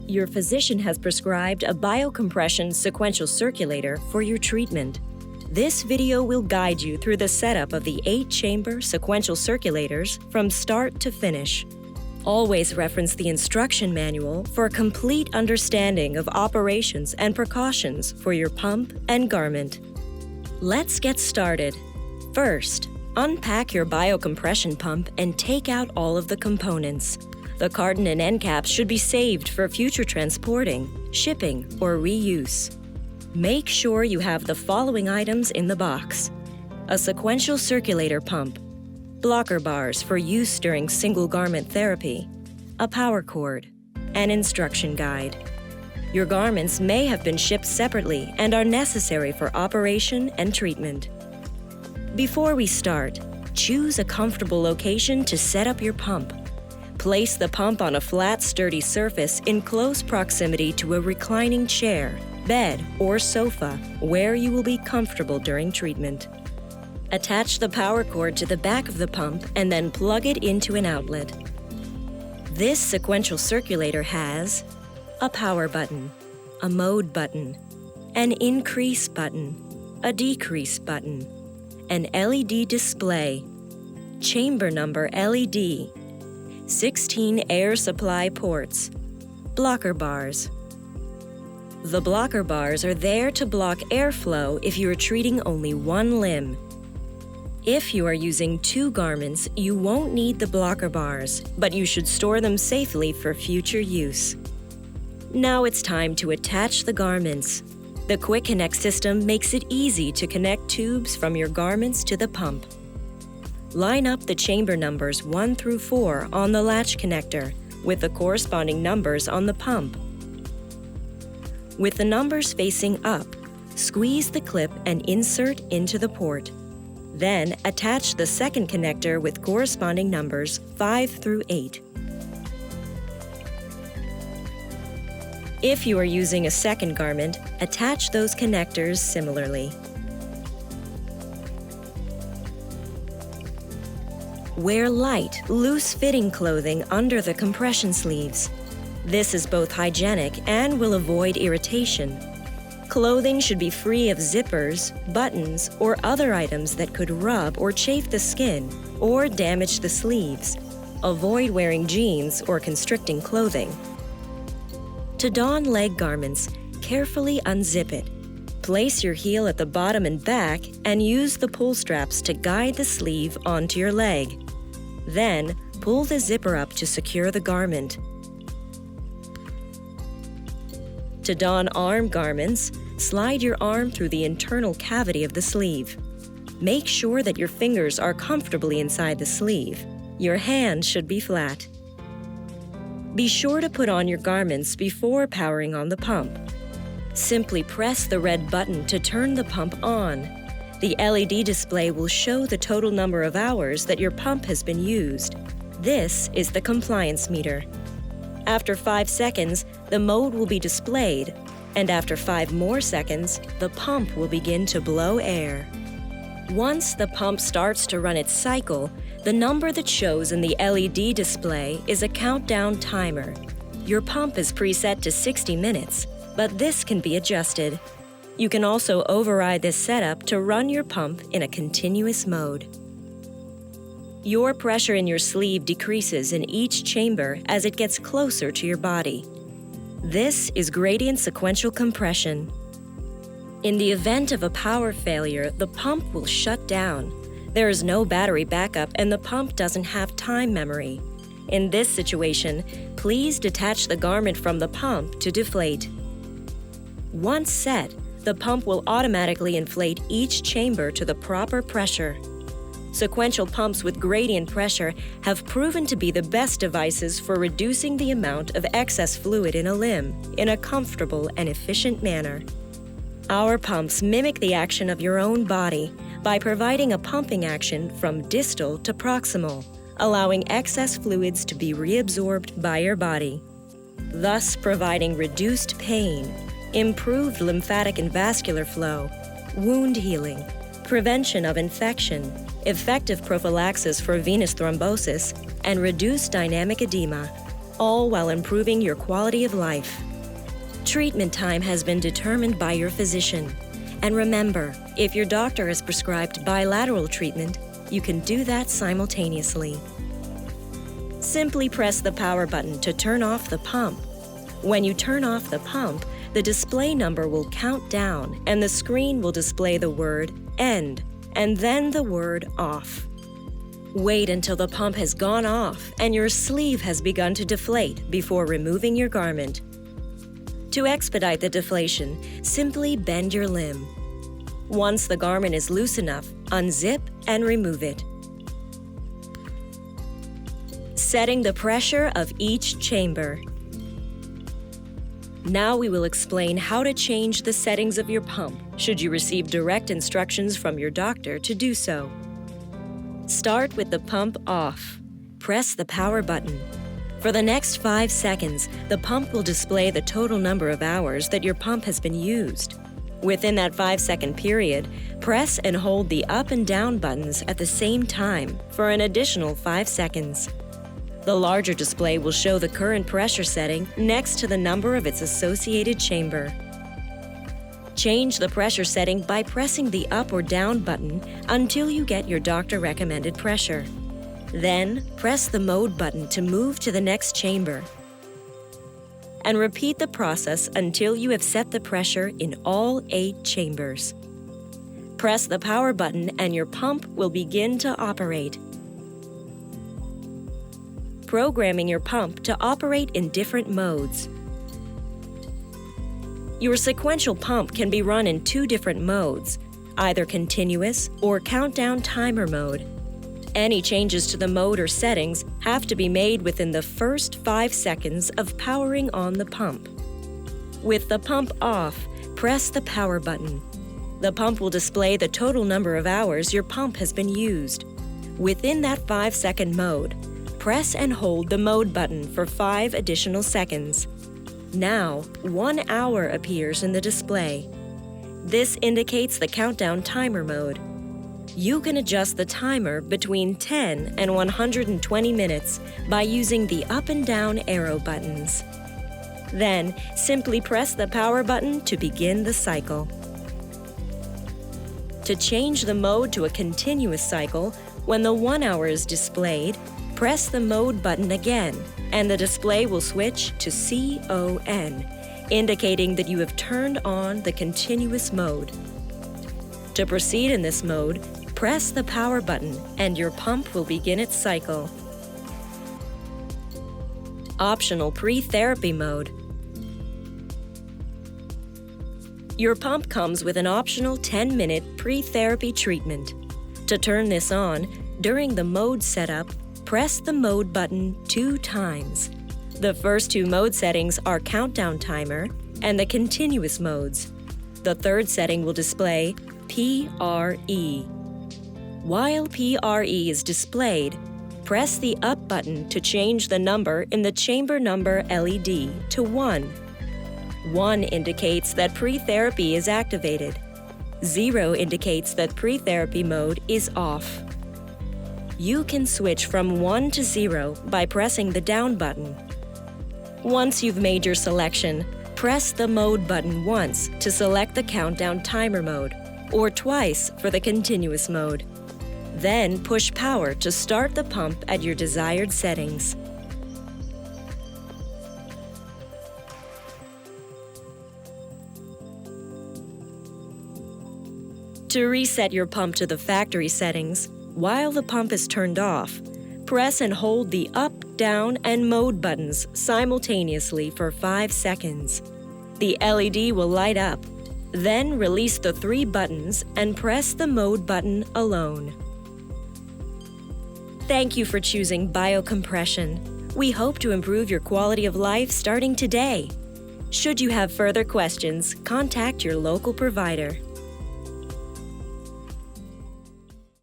Your physician has prescribed a biocompression sequential circulator for your treatment. This video will guide you through the setup of the 8-chamber sequential circulators from start to finish. Always reference the instruction manual for a complete understanding of operations and precautions for your pump and garment. Let's get started. First, unpack your biocompression pump and take out all of the components. The carton and end caps should be saved for future transporting, shipping, or reuse. Make sure you have the following items in the box: a sequential circulator pump, blocker bars for use during single garment therapy, a power cord, an instruction guide. Your garments may have been shipped separately and are necessary for operation and treatment. Before we start, choose a comfortable location to set up your pump. Place the pump on a flat, sturdy surface in close proximity to a reclining chair, bed, or sofa where you will be comfortable during treatment. Attach the power cord to the back of the pump and then plug it into an outlet. This sequential circulator has a power button, a mode button, an increase button, a decrease button, an LED display, chamber number LED, 16 air supply ports, blocker bars. The blocker bars are there to block airflow if you are treating only one limb. If you are using 2 garments, you won't need the blocker bars, but you should store them safely for future use. Now it's time to attach the garments. The Quick Connect system makes it easy to connect tubes from your garments to the pump. Line up the chamber numbers 1 through 4 on the latch connector with the corresponding numbers on the pump. With the numbers facing up, squeeze the clip and insert into the port. Then attach the second connector with corresponding numbers 5 through 8. If you are using a second garment, attach those connectors similarly. Wear light, loose-fitting clothing under the compression sleeves. This is both hygienic and will avoid irritation. Clothing should be free of zippers, buttons, or other items that could rub or chafe the skin or damage the sleeves. Avoid wearing jeans or constricting clothing. To don leg garments, carefully unzip it. Place your heel at the bottom and back and use the pull straps to guide the sleeve onto your leg. Then, pull the zipper up to secure the garment. To don arm garments, slide your arm through the internal cavity of the sleeve. Make sure that your fingers are comfortably inside the sleeve. Your hand should be flat. Be sure to put on your garments before powering on the pump. Simply press the red button to turn the pump on. The LED display will show the total number of hours that your pump has been used. This is the compliance meter. After 5 seconds, the mode will be displayed, and after 5 more seconds, the pump will begin to blow air. Once the pump starts to run its cycle, the number that shows in the LED display is a countdown timer. Your pump is preset to 60 minutes, but this can be adjusted. You can also override this setup to run your pump in a continuous mode. Your pressure in your sleeve decreases in each chamber as it gets closer to your body. This is gradient sequential compression. In the event of a power failure, the pump will shut down. There is no battery backup and the pump doesn't have time memory. In this situation, please detach the garment from the pump to deflate. Once set, the pump will automatically inflate each chamber to the proper pressure. Sequential pumps with gradient pressure have proven to be the best devices for reducing the amount of excess fluid in a limb in a comfortable and efficient manner. Our pumps mimic the action of your own body by providing a pumping action from distal to proximal, allowing excess fluids to be reabsorbed by your body, thus providing reduced pain, improved lymphatic and vascular flow, wound healing, prevention of infection, effective prophylaxis for venous thrombosis, and reduced dynamic edema, all while improving your quality of life. Treatment time has been determined by your physician. And remember, if your doctor has prescribed bilateral treatment, you can do that simultaneously. Simply press the power button to turn off the pump. When you turn off the pump, the display number will count down and the screen will display the word "end" and then the word "off." Wait until the pump has gone off and your sleeve has begun to deflate before removing your garment. To expedite the deflation, simply bend your limb. Once the garment is loose enough, unzip and remove it. Setting the pressure of each chamber. Now we will explain how to change the settings of your pump should you receive direct instructions from your doctor to do so. Start with the pump off. Press the power button. For the next 5 seconds, the pump will display the total number of hours that your pump has been used. Within that 5-second period, press and hold the up and down buttons at the same time for an additional 5 seconds. The larger display will show the current pressure setting next to the number of its associated chamber. Change the pressure setting by pressing the up or down button until you get your doctor-recommended pressure. Then, press the mode button to move to the next chamber. And repeat the process until you have set the pressure in all 8 chambers. Press the power button and your pump will begin to operate. Programming your pump to operate in different modes. Your sequential pump can be run in 2 different modes, either continuous or countdown timer mode. Any changes to the mode or settings have to be made within the first 5 seconds of powering on the pump. With the pump off, press the power button. The pump will display the total number of hours your pump has been used. Within that 5-second mode, press and hold the mode button for 5 additional seconds. Now, 1 hour appears in the display. This indicates the countdown timer mode. You can adjust the timer between 10 and 120 minutes by using the up and down arrow buttons. Then, simply press the power button to begin the cycle. To change the mode to a continuous cycle, when the 1 hour is displayed, press the mode button again, and the display will switch to CON, indicating that you have turned on the continuous mode. To proceed in this mode, press the power button and your pump will begin its cycle. Optional pre-therapy mode. Your pump comes with an optional 10-minute pre-therapy treatment. To turn this on, during the mode setup, press the mode button 2 times. The first 2 mode settings are countdown timer and the continuous modes. The third setting will display PRE. While PRE is displayed, press the up button to change the number in the chamber number LED to 1. 1 indicates that pre-therapy is activated. 0 indicates that pre-therapy mode is off. You can switch from 1 to 0 by pressing the down button. Once you've made your selection, press the mode button once to select the countdown timer mode, or twice for the continuous mode. Then push power to start the pump at your desired settings. To reset your pump to the factory settings, while the pump is turned off, press and hold the up, down, and mode buttons simultaneously for 5 seconds. The LED will light up. Then release the 3 buttons and press the mode button alone. Thank you for choosing biocompression. We hope to improve your quality of life starting today. Should you have further questions, contact your local provider.